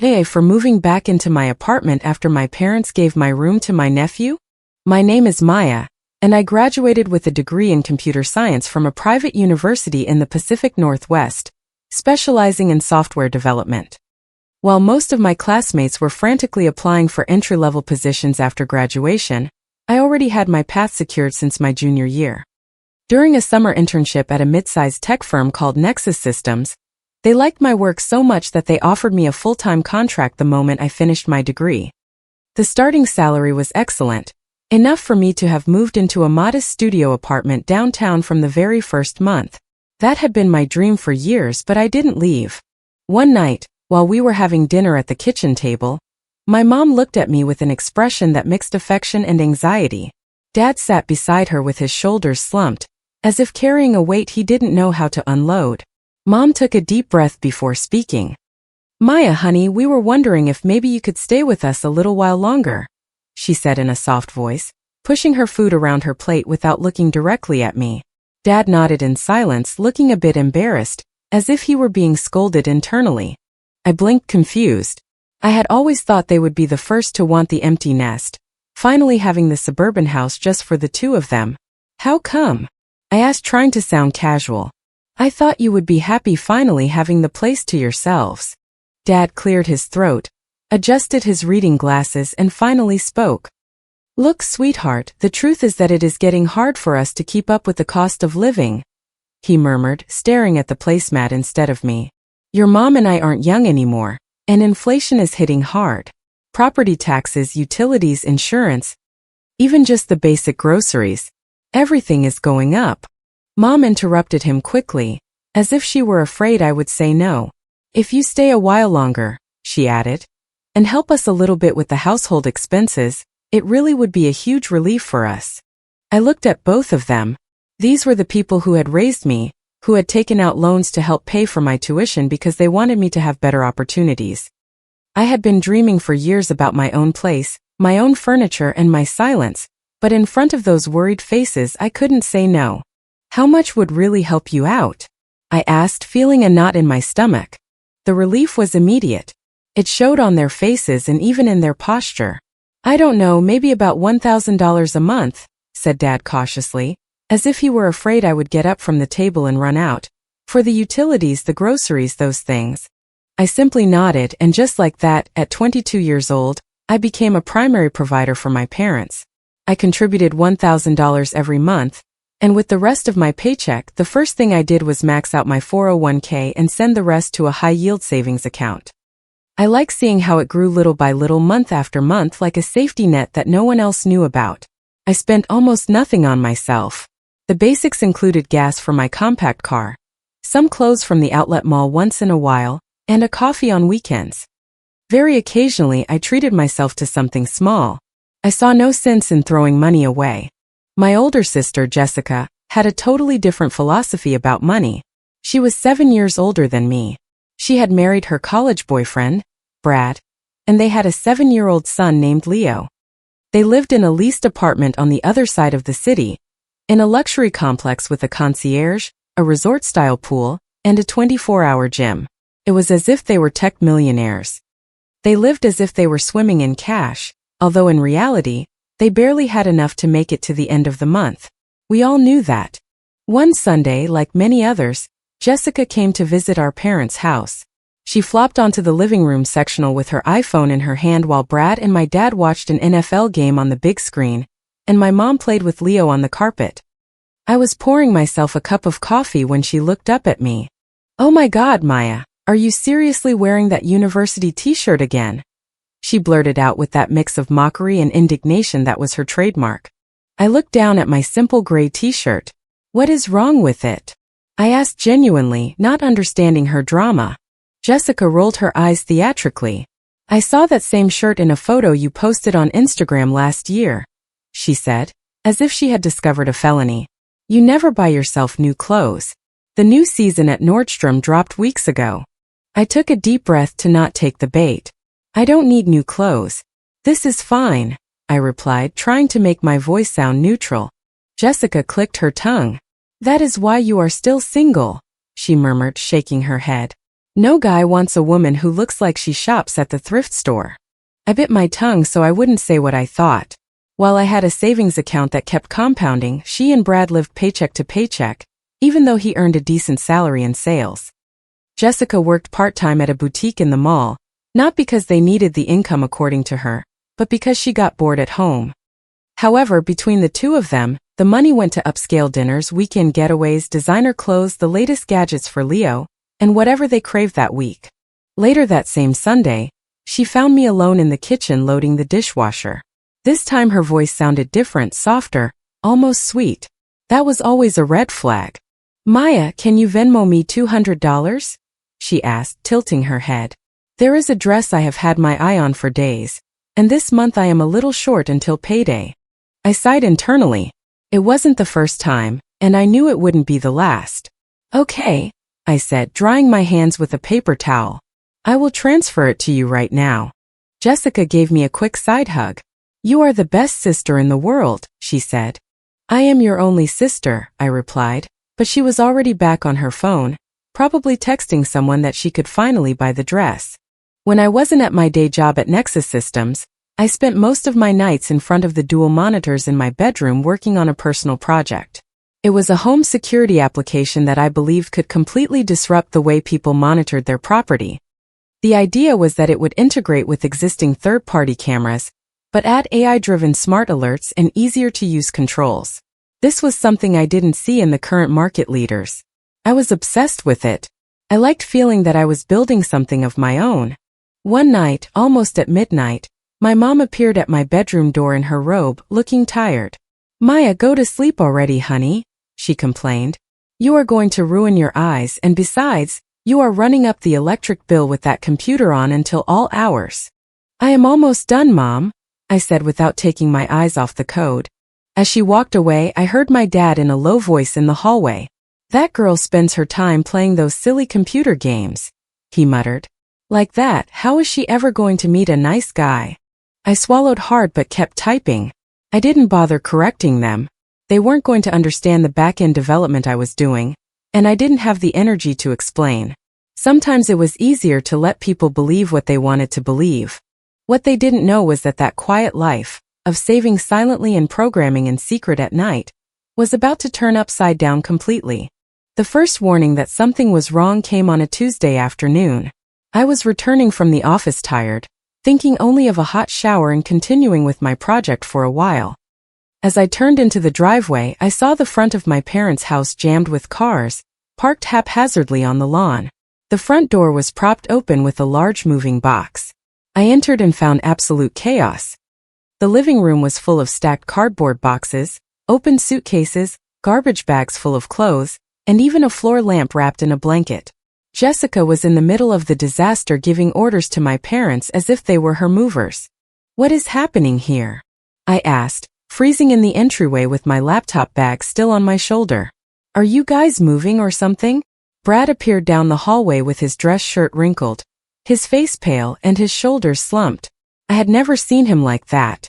Hey, for moving back into my apartment after my parents gave my room to my nephew? My name is Maya, and I graduated with a degree in computer science from a private university in the Pacific Northwest, specializing in software development. While most of my classmates were frantically applying for entry-level positions after graduation, I already had my path secured since my junior year. During a summer internship at a mid-sized tech firm called Nexus Systems, they liked my work so much that they offered me a full-time contract the moment I finished my degree. The starting salary was excellent, enough for me to have moved into a modest studio apartment downtown from the very first month. That had been my dream for years, but I didn't leave. One night, while we were having dinner at the kitchen table, my mom looked at me with an expression that mixed affection and anxiety. Dad sat beside her with his shoulders slumped, as if carrying a weight he didn't know how to unload. Mom took a deep breath before speaking. "Maya, honey, we were wondering if maybe you could stay with us a little while longer," she said in a soft voice, pushing her food around her plate without looking directly at me. Dad nodded in silence, looking a bit embarrassed, as if he were being scolded internally. I blinked confused. I had always thought they would be the first to want the empty nest, finally having the suburban house just for the two of them. "How come?" I asked, trying to sound casual. "I thought you would be happy finally having the place to yourselves." Dad cleared his throat, adjusted his reading glasses, and finally spoke. "Look, sweetheart, the truth is that it is getting hard for us to keep up with the cost of living," he murmured, staring at the placemat instead of me. "Your mom and I aren't young anymore, and inflation is hitting hard. Property taxes, utilities, insurance, even just the basic groceries. Everything is going up." Mom interrupted him quickly, as if she were afraid I would say no. "If you stay a while longer," she added, "and help us a little bit with the household expenses, it really would be a huge relief for us." I looked at both of them. These were the people who had raised me, who had taken out loans to help pay for my tuition because they wanted me to have better opportunities. I had been dreaming for years about my own place, my own furniture, and my silence, but in front of those worried faces I couldn't say no. "How much would really help you out?" I asked, feeling a knot in my stomach. The relief was immediate. It showed on their faces and even in their posture. "I don't know, maybe about $1,000 a month," said Dad cautiously, as if he were afraid I would get up from the table and run out. "For the utilities, the groceries, those things." I simply nodded, and just like that, at 22 years old, I became a primary provider for my parents. I contributed $1,000 every month, and with the rest of my paycheck, the first thing I did was max out my 401k and send the rest to a high-yield savings account. I like seeing how it grew little by little, month after month, like a safety net that no one else knew about. I spent almost nothing on myself. The basics included gas for my compact car, some clothes from the outlet mall once in a while, and a coffee on weekends. Very occasionally, I treated myself to something small. I saw no sense in throwing money away. My older sister, Jessica, had a totally different philosophy about money. She was 7 years older than me. She had married her college boyfriend, Brad, and they had a 7-year-old son named Leo. They lived in a leased apartment on the other side of the city, in a luxury complex with a concierge, a resort-style pool, and a 24-hour gym. It was as if they were tech millionaires. They lived as if they were swimming in cash, although in reality, they barely had enough to make it to the end of the month. We all knew that. One Sunday, like many others, Jessica came to visit our parents' house. She flopped onto the living room sectional with her iPhone in her hand while Brad and my dad watched an NFL game on the big screen, and my mom played with Leo on the carpet. I was pouring myself a cup of coffee when she looked up at me. "Oh my God, Maya, are you seriously wearing that university t-shirt again?" she blurted out with that mix of mockery and indignation that was her trademark. I looked down at my simple gray t-shirt. "What is wrong with it?" I asked genuinely, not understanding her drama. Jessica rolled her eyes theatrically. "I saw that same shirt in a photo you posted on Instagram last year," she said, as if she had discovered a felony. "You never buy yourself new clothes. The new season at Nordstrom dropped weeks ago." I took a deep breath to not take the bait. "I don't need new clothes. This is fine," I replied, trying to make my voice sound neutral. Jessica clicked her tongue. "That is why you are still single," she murmured, shaking her head. No guy wants a woman who looks like she shops at the thrift store. I bit my tongue so I wouldn't say what I thought. While I had a savings account that kept compounding, she and Brad lived paycheck to paycheck, even though he earned a decent salary in sales. Jessica worked part-time at a boutique in the mall, not because they needed the income according to her, but because she got bored at home. However, between the two of them, the money went to upscale dinners, weekend getaways, designer clothes, the latest gadgets for Leo, and whatever they craved that week. Later that same Sunday, she found me alone in the kitchen loading the dishwasher. This time her voice sounded different, softer, almost sweet. That was always a red flag. "Maya, can you Venmo me $200? She asked, tilting her head. "There is a dress I have had my eye on for days, and this month I am a little short until payday." I sighed internally. It wasn't the first time, and I knew it wouldn't be the last. "Okay," I said, drying my hands with a paper towel. "I will transfer it to you right now." Jessica gave me a quick side hug. "You are the best sister in the world," she said. "I am your only sister," I replied, but she was already back on her phone, probably texting someone that she could finally buy the dress. When I wasn't at my day job at Nexus Systems, I spent most of my nights in front of the dual monitors in my bedroom working on a personal project. It was a home security application that I believed could completely disrupt the way people monitored their property. The idea was that it would integrate with existing third-party cameras, but add AI-driven smart alerts and easier-to-use controls. This was something I didn't see in the current market leaders. I was obsessed with it. I liked feeling that I was building something of my own. One night, almost at midnight, my mom appeared at my bedroom door in her robe, looking tired. "Maya, go to sleep already, honey," she complained. "You are going to ruin your eyes, and besides, you are running up the electric bill with that computer on until all hours." "I am almost done, Mom," I said without taking my eyes off the code. As she walked away, I heard my dad in a low voice in the hallway. "That girl spends her time playing those silly computer games," he muttered. "Like that, how is she ever going to meet a nice guy?" I swallowed hard but kept typing. I didn't bother correcting them. They weren't going to understand the back-end development I was doing, and I didn't have the energy to explain. Sometimes it was easier to let people believe what they wanted to believe. What they didn't know was that quiet life, of saving silently and programming in secret at night, was about to turn upside down completely. The first warning that something was wrong came on a Tuesday afternoon. I was returning from the office tired, thinking only of a hot shower and continuing with my project for a while. As I turned into the driveway, I saw the front of my parents' house jammed with cars, parked haphazardly on the lawn. The front door was propped open with a large moving box. I entered and found absolute chaos. The living room was full of stacked cardboard boxes, open suitcases, garbage bags full of clothes, and even a floor lamp wrapped in a blanket. Jessica was in the middle of the disaster giving orders to my parents as if they were her movers. "What is happening here?" I asked, freezing in the entryway with my laptop bag still on my shoulder. "Are you guys moving or something?" Brad appeared down the hallway with his dress shirt wrinkled, his face pale and his shoulders slumped. I had never seen him like that.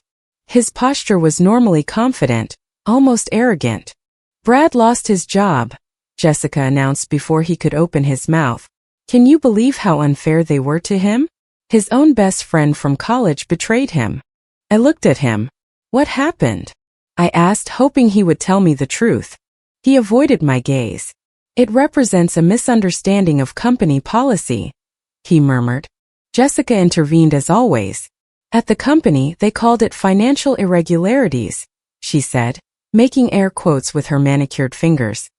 His posture was normally confident, almost arrogant. "Brad lost his job," Jessica announced before he could open his mouth. "Can you believe how unfair they were to him? His own best friend from college betrayed him." I looked at him. "What happened?" I asked, hoping he would tell me the truth. He avoided my gaze. "It represents a misunderstanding of company policy," he murmured. Jessica intervened as always. "At the company, they called it financial irregularities," she said, making air quotes with her manicured fingers.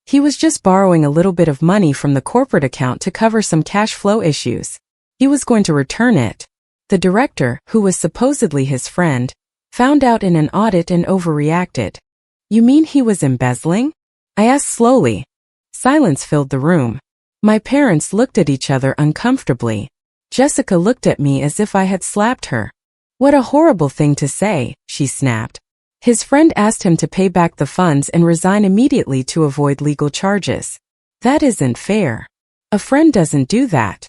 "He was just borrowing a little bit of money from the corporate account to cover some cash flow issues. He was going to return it. The director, who was supposedly his friend, found out in an audit and overreacted." "You mean he was embezzling?" I asked slowly. Silence filled the room. My parents looked at each other uncomfortably. Jessica looked at me as if I had slapped her. "What a horrible thing to say," she snapped. "His friend asked him to pay back the funds and resign immediately to avoid legal charges. That isn't fair. A friend doesn't do that.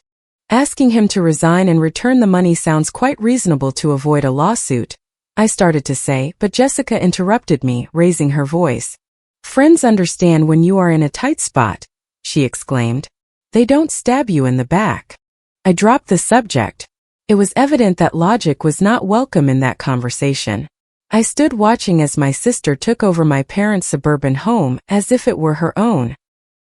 Asking him to resign and return the money sounds quite reasonable to avoid a lawsuit," I started to say, but Jessica interrupted me, raising her voice. "Friends understand when you are in a tight spot," she exclaimed. They don't stab you in the back. I dropped the subject. It was evident that logic was not welcome in that conversation. I stood watching as my sister took over my parents' suburban home as if it were her own.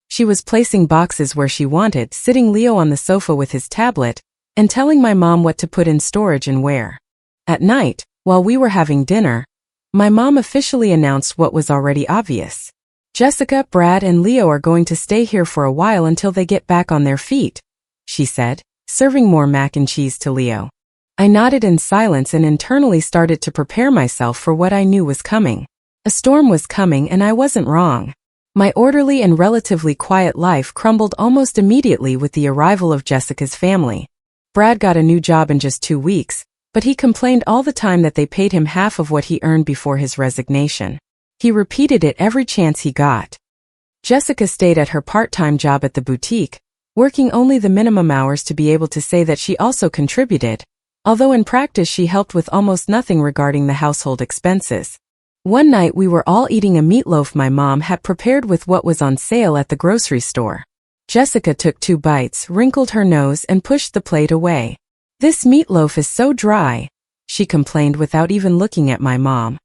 She was placing boxes where she wanted, sitting Leo on the sofa with his tablet, and telling my mom what to put in storage and where. At night, while we were having dinner, my mom officially announced what was already obvious. Jessica, Brad, and Leo are going to stay here for a while until they get back on their feet, she said, serving more mac and cheese to Leo. I nodded in silence and internally started to prepare myself for what I knew was coming. A storm was coming and I wasn't wrong. My orderly and relatively quiet life crumbled almost immediately with the arrival of Jessica's family. Brad got a new job in just 2 weeks, but he complained all the time that they paid him half of what he earned before his resignation. He repeated it every chance he got. Jessica stayed at her part-time job at the boutique, working only the minimum hours to be able to say that she also contributed, although in practice she helped with almost nothing regarding the household expenses. One night we were all eating a meatloaf my mom had prepared with what was on sale at the grocery store. Jessica took 2 bites, wrinkled her nose, and pushed the plate away. "This meatloaf is so dry," she complained without even looking at my mom.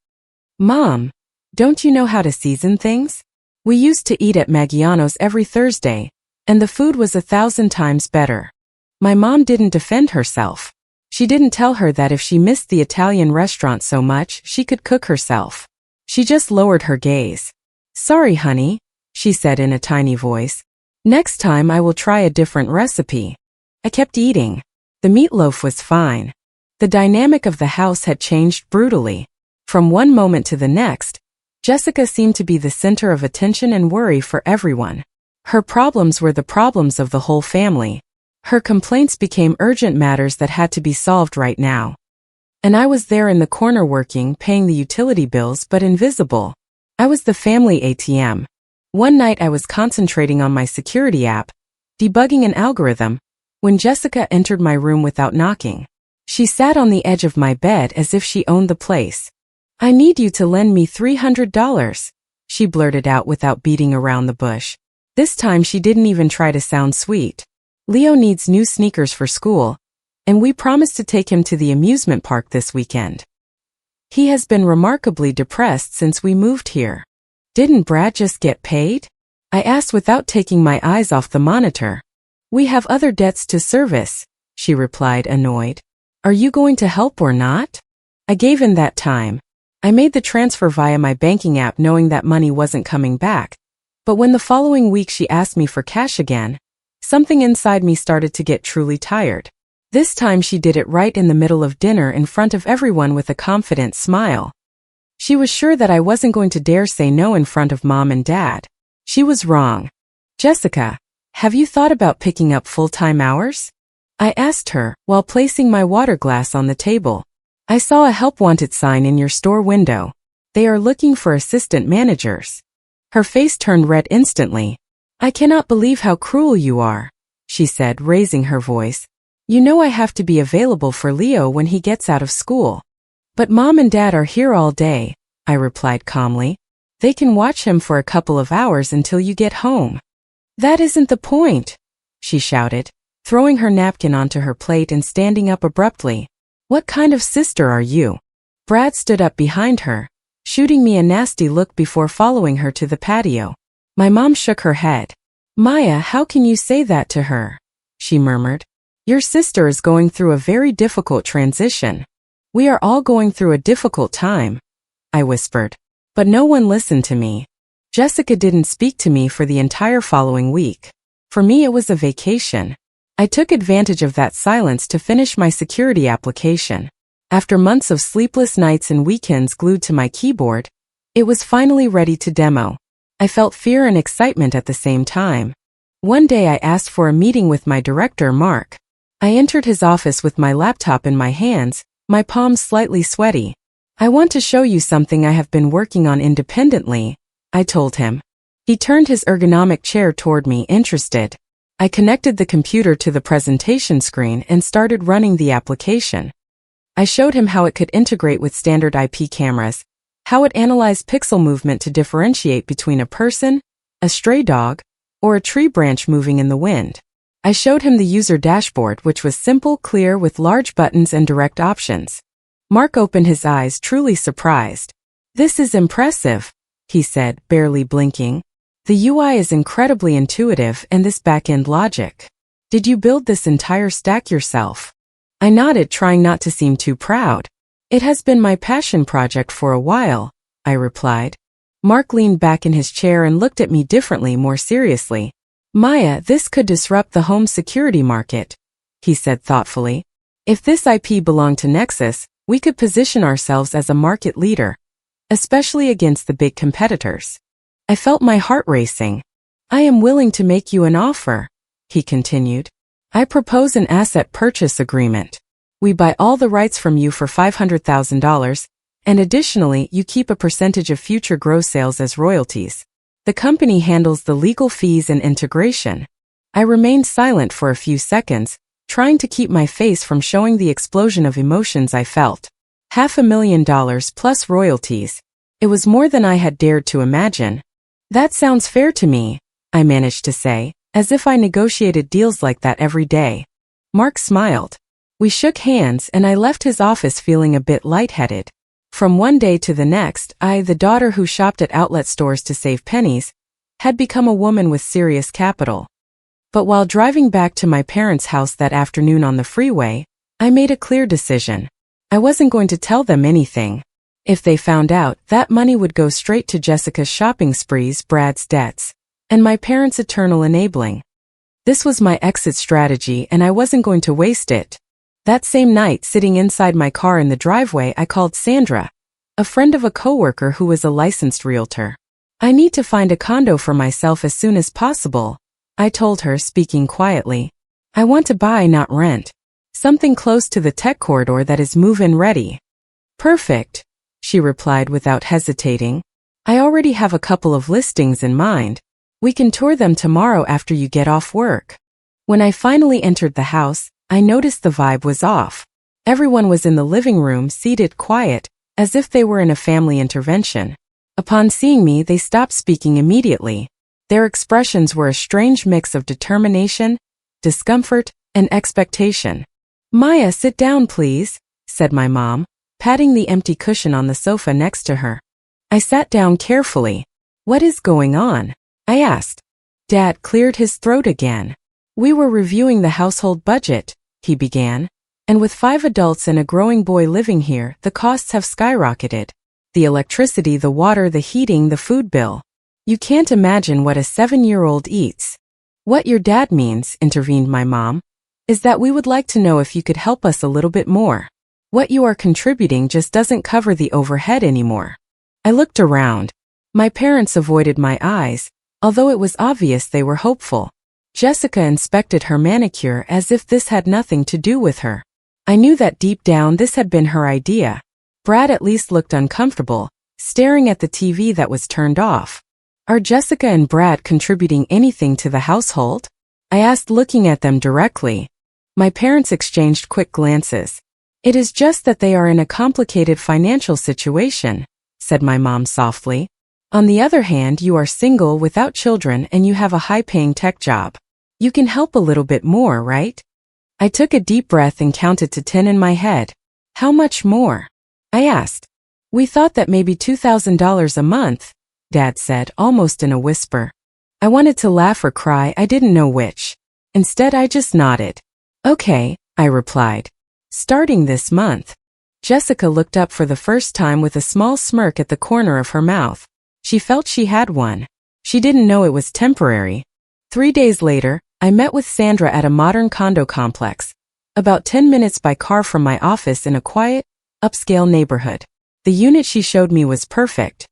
"Mom, don't you know how to season things? We used to eat at Maggiano's every Thursday, and the food was 1,000 times better." My mom didn't defend herself. She didn't tell her that if she missed the Italian restaurant so much, she could cook herself. She just lowered her gaze. "Sorry, honey," she said in a tiny voice. "Next time I will try a different recipe." I kept eating. The meatloaf was fine. The dynamic of the house had changed brutally. From one moment to the next, Jessica seemed to be the center of attention and worry for everyone. Her problems were the problems of the whole family. Her complaints became urgent matters that had to be solved right now. And I was there in the corner working, paying the utility bills, but invisible. I was the family ATM. One night I was concentrating on my security app, debugging an algorithm, when Jessica entered my room without knocking. She sat on the edge of my bed as if she owned the place. "I need you to lend me $300, she blurted out without beating around the bush. This time she didn't even try to sound sweet. "Leo needs new sneakers for school, and we promised to take him to the amusement park this weekend. He has been remarkably depressed since we moved here." "Didn't Brad just get paid?" I asked without taking my eyes off the monitor. "We have other debts to service," she replied, annoyed. "Are you going to help or not?" I gave in that time. I made the transfer via my banking app knowing that money wasn't coming back, but when the following week she asked me for cash again, something inside me started to get truly tired. This time she did it right in the middle of dinner in front of everyone with a confident smile. She was sure that I wasn't going to dare say no in front of Mom and Dad. She was wrong. "Jessica, have you thought about picking up full-time hours?" I asked her, while placing my water glass on the table. "I saw a help wanted sign in your store window. They are looking for assistant managers." Her face turned red instantly. "I cannot believe how cruel you are," she said, raising her voice. "You know I have to be available for Leo when he gets out of school." "But Mom and Dad are here all day," I replied calmly. "They can watch him for a couple of hours until you get home." "That isn't the point," she shouted, throwing her napkin onto her plate and standing up abruptly. "What kind of sister are you?" Brad stood up behind her, shooting me a nasty look before following her to the patio. My mom shook her head. "Maya, how can you say that to her?" she murmured. "Your sister is going through a very difficult transition." "We are all going through a difficult time," I whispered. But no one listened to me. Jessica didn't speak to me for the entire following week. For me it was a vacation. I took advantage of that silence to finish my security application. After months of sleepless nights and weekends glued to my keyboard, it was finally ready to demo. I felt fear and excitement at the same time. One day I asked for a meeting with my director, Mark. I entered his office with my laptop in my hands, my palms slightly sweaty. "I want to show you something I have been working on independently," I told him. He turned his ergonomic chair toward me, interested. I connected the computer to the presentation screen and started running the application. I showed him how it could integrate with standard IP cameras, how it analyzed pixel movement to differentiate between a person, a stray dog, or a tree branch moving in the wind. I showed him the user dashboard, which was simple, clear, with large buttons and direct options. Mark opened his eyes, truly surprised. "This is impressive," he said, barely blinking. "The UI is incredibly intuitive, and this back-end logic. Did you build this entire stack yourself?" I nodded, trying not to seem too proud. "It has been my passion project for a while," I replied. Mark leaned back in his chair and looked at me differently, more seriously. "Maya, this could disrupt the home security market," he said thoughtfully. "If this IP belonged to Nexus, we could position ourselves as a market leader, especially against the big competitors." I felt my heart racing. "I am willing to make you an offer," he continued. "I propose an asset purchase agreement. We buy all the rights from you for $500,000, and additionally, you keep a percentage of future gross sales as royalties. The company handles the legal fees and integration." I remained silent for a few seconds, trying to keep my face from showing the explosion of emotions I felt. $500,000 plus royalties. It was more than I had dared to imagine. "That sounds fair to me," I managed to say, as if I negotiated deals like that every day. Mark smiled. We shook hands, and I left his office feeling a bit lightheaded. From one day to the next, I, the daughter who shopped at outlet stores to save pennies, had become a woman with serious capital. But while driving back to my parents' house that afternoon on the freeway, I made a clear decision. I wasn't going to tell them anything. If they found out, that money would go straight to Jessica's shopping sprees, Brad's debts, and my parents' eternal enabling. This was my exit strategy, and I wasn't going to waste it. That same night, sitting inside my car in the driveway, I called Sandra, a friend of a coworker who was a licensed realtor. "I need to find a condo for myself as soon as possible," I told her, speaking quietly. "I want to buy, not rent. Something close to the tech corridor that is move-in ready." "Perfect," she replied without hesitating. "I already have a couple of listings in mind. We can tour them tomorrow after you get off work." When I finally entered the house, I noticed the vibe was off. Everyone was in the living room, seated quiet, as if they were in a family intervention. Upon seeing me, they stopped speaking immediately. Their expressions were a strange mix of determination, discomfort, and expectation. "Maya, sit down, please," said my mom, patting the empty cushion on the sofa next to her. I sat down carefully. "What is going on?" I asked. Dad cleared his throat again. "We were reviewing the household budget," he began, "and with 5 adults and a growing boy living here, the costs have skyrocketed. The electricity, the water, the heating, the food bill. You can't imagine what a 7-year-old eats." "What your dad means," intervened my mom, "is that we would like to know if you could help us a little bit more. What you are contributing just doesn't cover the overhead anymore." I looked around. My parents avoided my eyes, although it was obvious they were hopeful. Jessica inspected her manicure as if this had nothing to do with her. I knew that deep down this had been her idea. Brad at least looked uncomfortable, staring at the TV that was turned off. "Are Jessica and Brad contributing anything to the household?" I asked, looking at them directly. My parents exchanged quick glances. "It is just that they are in a complicated financial situation," said my mom softly. "On the other hand, you are single, without children, and you have a high-paying tech job. You can help a little bit more, right?" I took a deep breath and counted to 10 in my head. "How much more?" I asked. "We thought that maybe $2,000 a month," Dad said, almost in a whisper. I wanted to laugh or cry, I didn't know which. Instead, I just nodded. "Okay," I replied. "Starting this month." Jessica looked up for the first time with a small smirk at the corner of her mouth. She felt she had one. She didn't know it was temporary. 3 days later, I met with Sandra at a modern condo complex, about 10 minutes by car from my office in a quiet, upscale neighborhood. The unit she showed me was perfect.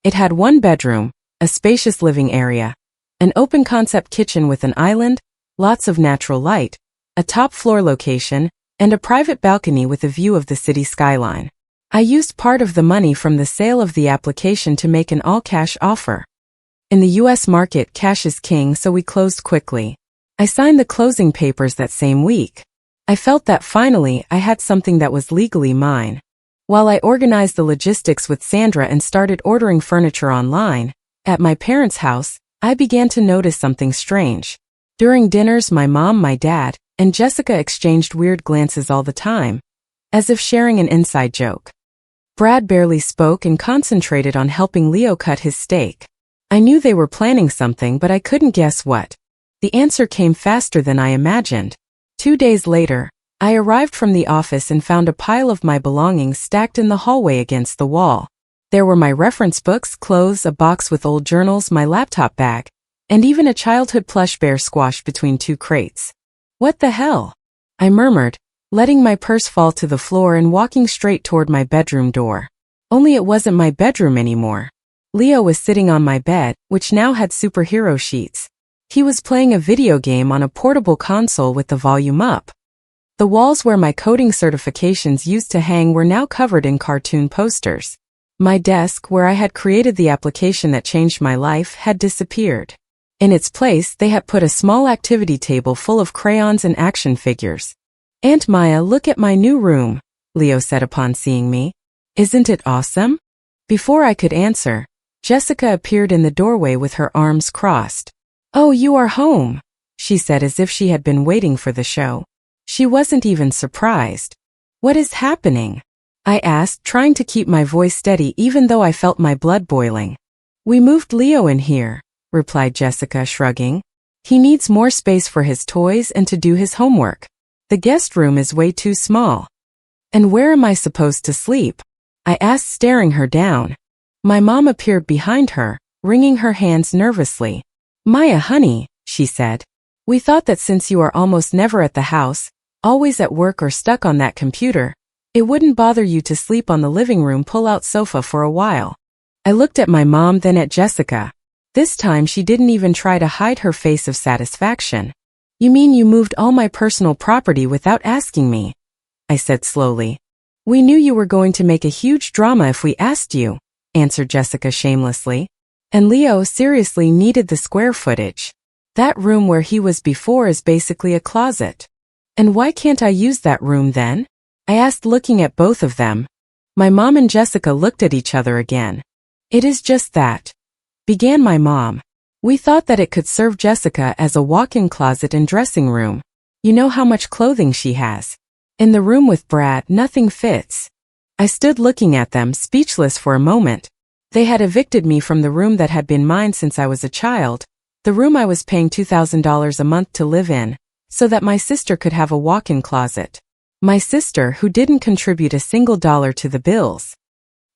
It had 1 bedroom, a spacious living area, an open-concept kitchen with an island, lots of natural light, a top-floor location, and a private balcony with a view of the city skyline. I used part of the money from the sale of the application to make an all-cash offer. In the U.S. market, cash is king, so we closed quickly. I signed the closing papers that same week. I felt that finally I had something that was legally mine. While I organized the logistics with Sandra and started ordering furniture online, at my parents' house, I began to notice something strange. During dinners, my mom, my dad, and Jessica exchanged weird glances all the time, as if sharing an inside joke. Brad barely spoke and concentrated on helping Leo cut his steak. I knew they were planning something, but I couldn't guess what. The answer came faster than I imagined. 2 days later, I arrived from the office and found a pile of my belongings stacked in the hallway against the wall. There were my reference books, clothes, a box with old journals, my laptop bag, and even a childhood plush bear squashed between 2 crates. What the hell? I murmured, letting my purse fall to the floor and walking straight toward my bedroom door. Only it wasn't my bedroom anymore. Leo was sitting on my bed, which now had superhero sheets. He was playing a video game on a portable console with the volume up. The walls where my coding certifications used to hang were now covered in cartoon posters. My desk, where I had created the application that changed my life, had disappeared. In its place, they had put a small activity table full of crayons and action figures. "Aunt Maya, look at my new room," Leo said upon seeing me. "Isn't it awesome?" Before I could answer, Jessica appeared in the doorway with her arms crossed. "Oh, you are home," she said as if she had been waiting for the show. She wasn't even surprised. "What is happening?" I asked, trying to keep my voice steady even though I felt my blood boiling. "We moved Leo in here," replied Jessica, shrugging. "He needs more space for his toys and to do his homework. The guest room is way too small." "And where am I supposed to sleep?" I asked, staring her down. My mom appeared behind her, wringing her hands nervously. "Maya, honey," she said. "We thought that since you are almost never at the house, always at work or stuck on that computer, it wouldn't bother you to sleep on the living room pull-out sofa for a while." I looked at my mom, then at Jessica. This time she didn't even try to hide her face of satisfaction. "You mean you moved all my personal property without asking me?" I said slowly. "We knew you were going to make a huge drama if we asked you," answered Jessica shamelessly. "And Leo seriously needed the square footage. That room where he was before is basically a closet." "And why can't I use that room then?" I asked, looking at both of them. My mom and Jessica looked at each other again. "It is just that," began my mom. "We thought that it could serve Jessica as a walk-in closet and dressing room. You know how much clothing she has. In the room with Brad, nothing fits." I stood looking at them, speechless for a moment. They had evicted me from the room that had been mine since I was a child, the room I was paying $2,000 a month to live in, so that my sister could have a walk-in closet. My sister, who didn't contribute a single dollar to the bills.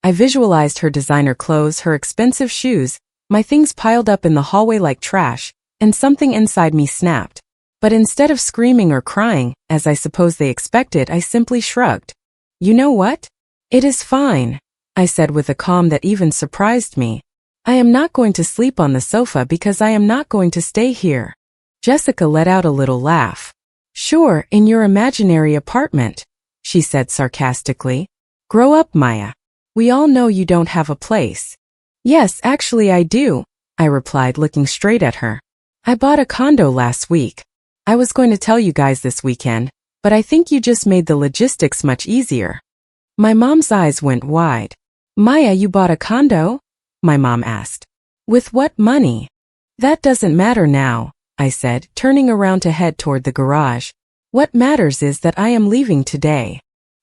I visualized her designer clothes, her expensive shoes, my things piled up in the hallway like trash, and something inside me snapped. But instead of screaming or crying, as I suppose they expected, I simply shrugged. "You know what? It is fine," I said with a calm that even surprised me. "I am not going to sleep on the sofa because I am not going to stay here." Jessica let out a little laugh. "Sure, in your imaginary apartment," she said sarcastically. "Grow up, Maya. We all know you don't have a place." "Yes, actually I do," I replied, looking straight at her. "I bought a condo last week. I was going to tell you guys this weekend, but I think you just made the logistics much easier." My mom's eyes went wide. "Maya, you bought a condo?" my mom asked. "With what money?" "That doesn't matter now," I said, turning around to head toward the garage. "What matters is that I am leaving today."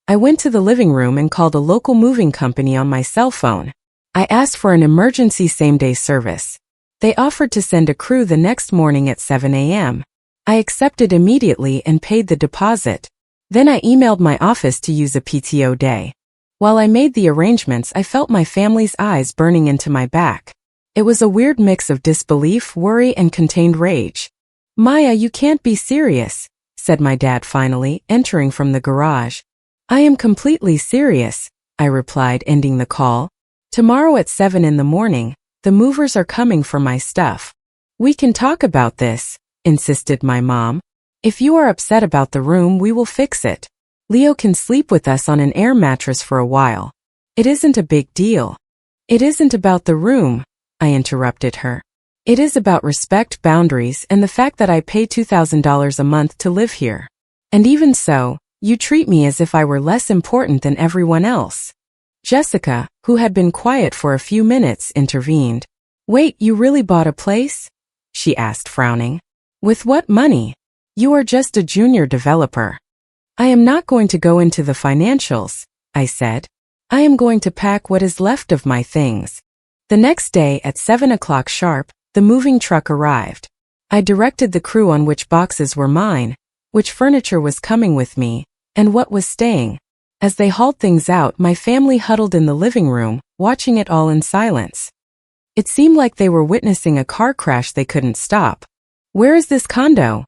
I went to the living room and called a local moving company on my cell phone. I asked for an emergency same-day service. They offered to send a crew the next morning at 7 a.m. I accepted immediately and paid the deposit. Then I emailed my office to use a PTO day. While I made the arrangements, I felt my family's eyes burning into my back. It was a weird mix of disbelief, worry, and contained rage. "Maya, you can't be serious," said my dad finally, entering from the garage. "I am completely serious," I replied, ending the call. "Tomorrow at 7 in the morning, the movers are coming for my stuff." "We can talk about this," insisted my mom. "If you are upset about the room, we will fix it. Leo can sleep with us on an air mattress for a while. It isn't a big deal." "It isn't about the room," I interrupted her. "It is about respect, boundaries, and the fact that I pay $2,000 a month to live here. And even so, you treat me as if I were less important than everyone else." Jessica, who had been quiet for a few minutes, intervened. "Wait, you really bought a place?" she asked, frowning. With what money? You are just a junior developer. I am not going to go into the financials, I said. I am going to pack what is left of my things. The next day at 7 o'clock sharp, the moving truck arrived. I directed the crew on which boxes were mine, which furniture was coming with me, and what was staying. As they hauled things out, my family huddled in the living room, watching it all in silence. It seemed like they were witnessing a car crash they couldn't stop. Where is this condo?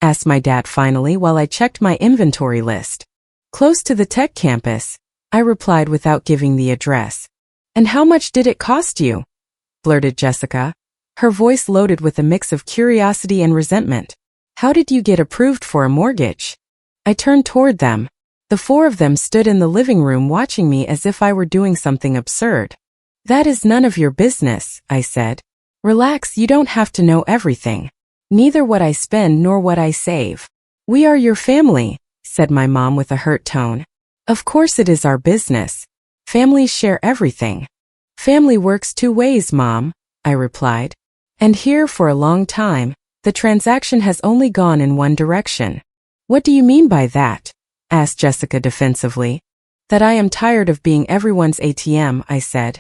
Asked my dad finally while I checked my inventory list. Close to the tech campus, I replied without giving the address. And how much did it cost you? Blurted Jessica, her voice loaded with a mix of curiosity and resentment. How did you get approved for a mortgage? I turned toward them. The four of them stood in the living room watching me as if I were doing something absurd. That is none of your business, I said. Relax, you don't have to know everything. Neither what I spend nor what I save. We are your family, said my mom with a hurt tone. Of course it is our business. Families share everything. Family works two ways, Mom, I replied. And here for a long time, the transaction has only gone in one direction. What do you mean by that? Asked Jessica defensively. That I am tired of being everyone's ATM, I said.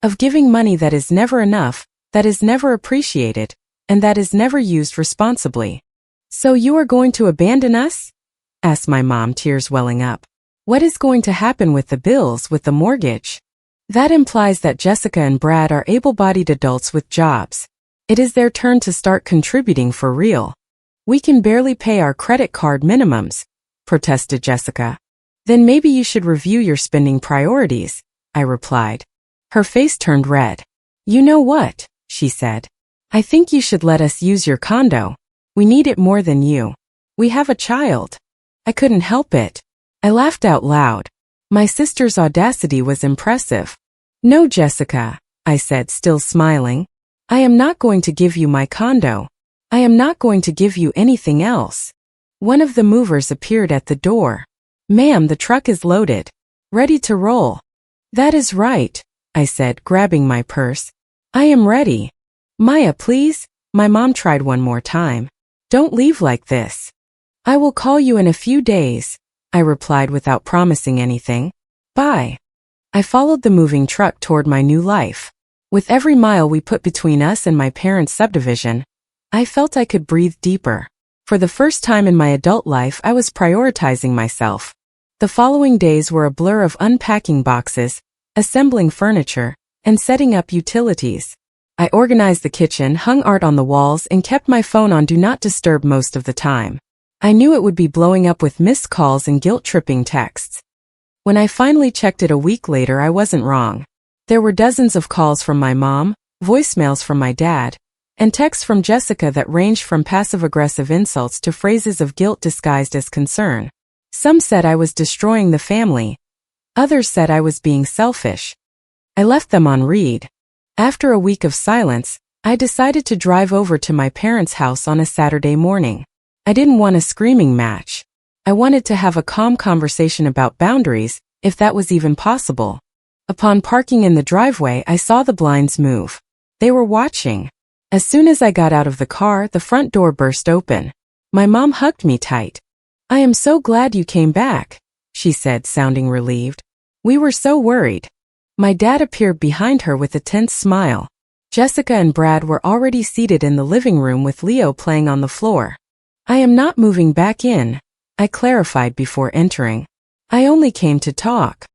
Of giving money that is never enough, that is never appreciated, and that is never used responsibly. So you are going to abandon us? Asked my mom, tears welling up. What is going to happen with the bills, with the mortgage? That implies that Jessica and Brad are able-bodied adults with jobs. It is their turn to start contributing for real. We can barely pay our credit card minimums, protested Jessica. Then maybe you should review your spending priorities, I replied. Her face turned red. You know what, she said. I think you should let us use your condo. We need it more than you. We have a child. I couldn't help it. I laughed out loud. My sister's audacity was impressive. No, Jessica, I said, still smiling. I am not going to give you my condo. I am not going to give you anything else. One of the movers appeared at the door. Ma'am, the truck is loaded. Ready to roll. That is right, I said, grabbing my purse. I am ready. Maya, please. My mom tried one more time. Don't leave like this. I will call you in a few days, I replied without promising anything. Bye. I followed the moving truck toward my new life. With every mile we put between us and my parents' subdivision, I felt I could breathe deeper. For the first time in my adult life, I was prioritizing myself. The following days were a blur of unpacking boxes, assembling furniture, and setting up utilities. I organized the kitchen, hung art on the walls, and kept my phone on Do Not Disturb most of the time. I knew it would be blowing up with missed calls and guilt-tripping texts. When I finally checked it a week later, I wasn't wrong. There were dozens of calls from my mom, voicemails from my dad, and texts from Jessica that ranged from passive-aggressive insults to phrases of guilt disguised as concern. Some said I was destroying the family. Others said I was being selfish. I left them on read. After a week of silence, I decided to drive over to my parents' house on a Saturday morning. I didn't want a screaming match. I wanted to have a calm conversation about boundaries, if that was even possible. Upon parking in the driveway, I saw the blinds move. They were watching. As soon as I got out of the car, the front door burst open. My mom hugged me tight. I am so glad you came back, she said, sounding relieved. We were so worried. My dad appeared behind her with a tense smile. Jessica and Brad were already seated in the living room with Leo playing on the floor. I am not moving back in, I clarified before entering. I only came to talk.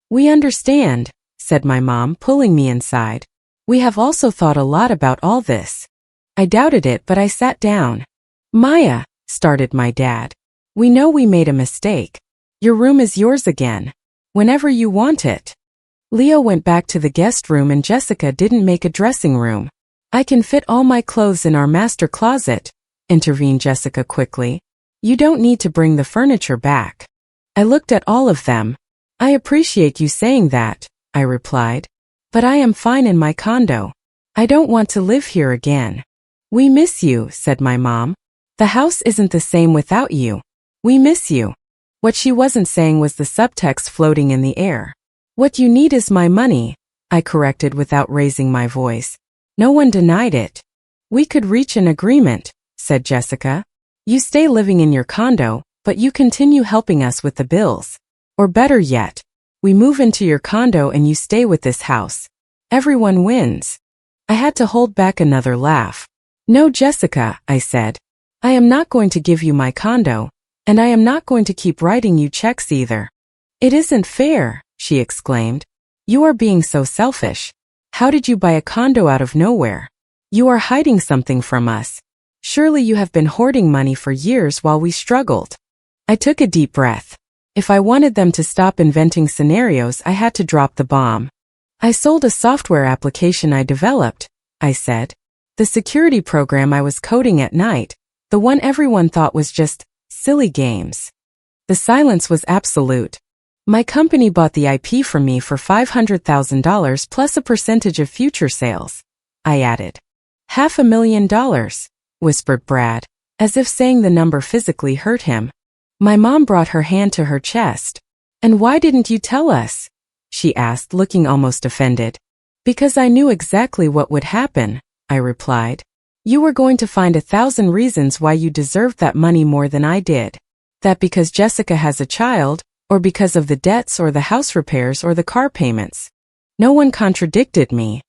We understand, said my mom, pulling me inside. We have also thought a lot about all this. I doubted it, but I sat down. Maya, started my dad. We know we made a mistake. Your room is yours again. Whenever you want it. Leo went back to the guest room and Jessica didn't make a dressing room. I can fit all my clothes in our master closet, intervened Jessica quickly. You don't need to bring the furniture back. I looked at all of them. I appreciate you saying that, I replied. But I am fine in my condo. I don't want to live here again. We miss you, said my mom. The house isn't the same without you. We miss you. What she wasn't saying was the subtext floating in the air. What you need is my money, I corrected without raising my voice. No one denied it. We could reach an agreement, said Jessica. You stay living in your condo, but you continue helping us with the bills. Or better yet, we move into your condo and you stay with this house. Everyone wins. I had to hold back another laugh. No, Jessica, I said. I am not going to give you my condo, and I am not going to keep writing you checks either. It isn't fair, she exclaimed. You are being so selfish. How did you buy a condo out of nowhere? You are hiding something from us. Surely you have been hoarding money for years while we struggled. I took a deep breath. If I wanted them to stop inventing scenarios, I had to drop the bomb. I sold a software application I developed, I said. The security program I was coding at night, the one everyone thought was just silly games. The silence was absolute. My company bought the IP from me for $500,000 plus a percentage of future sales, I added. $500,000, whispered Brad, as if saying the number physically hurt him. My mom brought her hand to her chest. And why didn't you tell us? She asked, looking almost offended. Because I knew exactly what would happen, I replied. You were going to find 1,000 reasons why you deserved that money more than I did. That because Jessica has a child, or because of the debts or the house repairs or the car payments. No one contradicted me.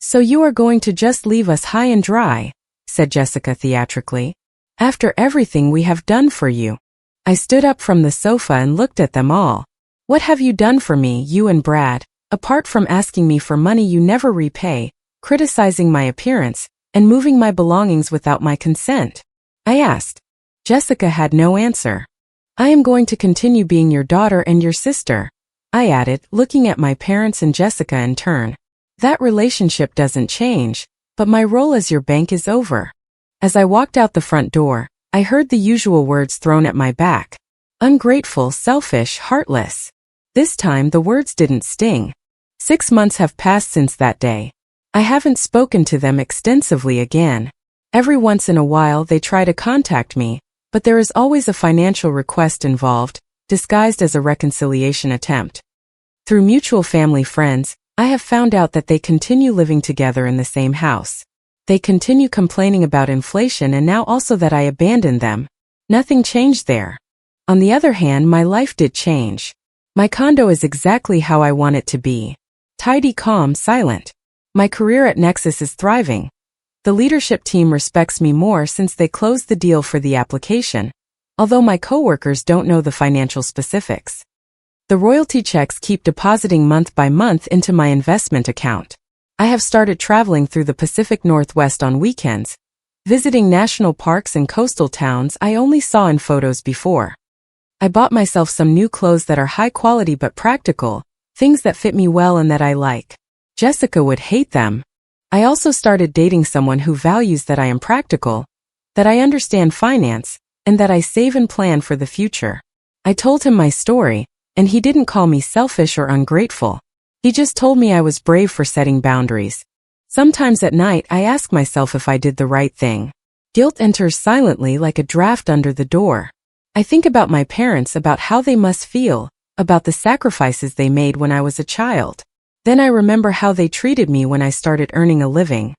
So you are going to just leave us high and dry, said Jessica theatrically. After everything we have done for you. I stood up from the sofa and looked at them all. What have you done for me, you and Brad, apart from asking me for money you never repay, criticizing my appearance, and moving my belongings without my consent? I asked. Jessica had no answer. I am going to continue being your daughter and your sister, I added, looking at my parents and Jessica in turn. That relationship doesn't change, but my role as your bank is over. As I walked out the front door, I heard the usual words thrown at my back. Ungrateful, selfish, heartless. This time the words didn't sting. 6 months have passed since that day. I haven't spoken to them extensively again. Every once in a while they try to contact me, but there is always a financial request involved, disguised as a reconciliation attempt. Through mutual family friends, I have found out that they continue living together in the same house. They continue complaining about inflation and now also that I abandoned them. Nothing changed there. On the other hand, my life did change. My condo is exactly how I want it to be. Tidy, calm, silent. My career at Nexus is thriving. The leadership team respects me more since they closed the deal for the application, although my coworkers don't know the financial specifics. The royalty checks keep depositing month by month into my investment account. I have started traveling through the Pacific Northwest on weekends, visiting national parks and coastal towns I only saw in photos before. I bought myself some new clothes that are high quality but practical, things that fit me well and that I like. Jessica would hate them. I also started dating someone who values that I am practical, that I understand finance, and that I save and plan for the future. I told him my story, and he didn't call me selfish or ungrateful. He just told me I was brave for setting boundaries. Sometimes at night I ask myself if I did the right thing. Guilt enters silently like a draft under the door. I think about my parents, about how they must feel, about the sacrifices they made when I was a child. Then I remember how they treated me when I started earning a living.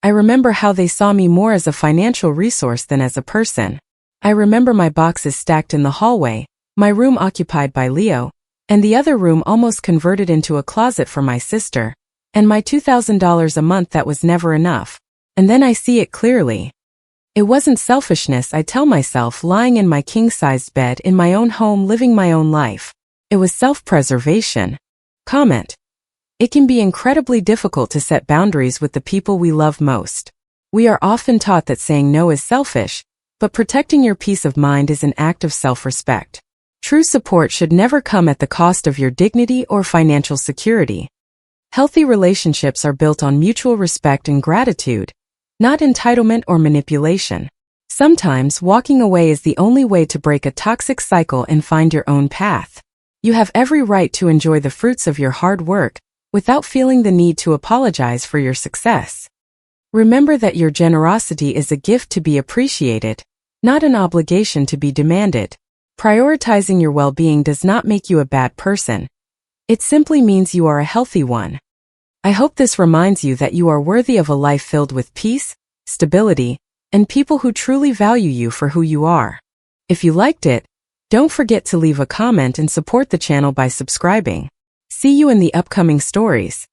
I remember how they saw me more as a financial resource than as a person. I remember my boxes stacked in the hallway, my room occupied by Leo, and the other room almost converted into a closet for my sister, and my $2,000 a month that was never enough. And then I see it clearly. It wasn't selfishness, I tell myself, lying in my king-sized bed in my own home living my own life. It was self-preservation. Comment. It can be incredibly difficult to set boundaries with the people we love most. We are often taught that saying no is selfish, but protecting your peace of mind is an act of self-respect. True support should never come at the cost of your dignity or financial security. Healthy relationships are built on mutual respect and gratitude, not entitlement or manipulation. Sometimes walking away is the only way to break a toxic cycle and find your own path. You have every right to enjoy the fruits of your hard work without feeling the need to apologize for your success. Remember that your generosity is a gift to be appreciated, not an obligation to be demanded. Prioritizing your well-being does not make you a bad person. It simply means you are a healthy one. I hope this reminds you that you are worthy of a life filled with peace, stability, and people who truly value you for who you are. If you liked it, don't forget to leave a comment and support the channel by subscribing. See you in the upcoming stories.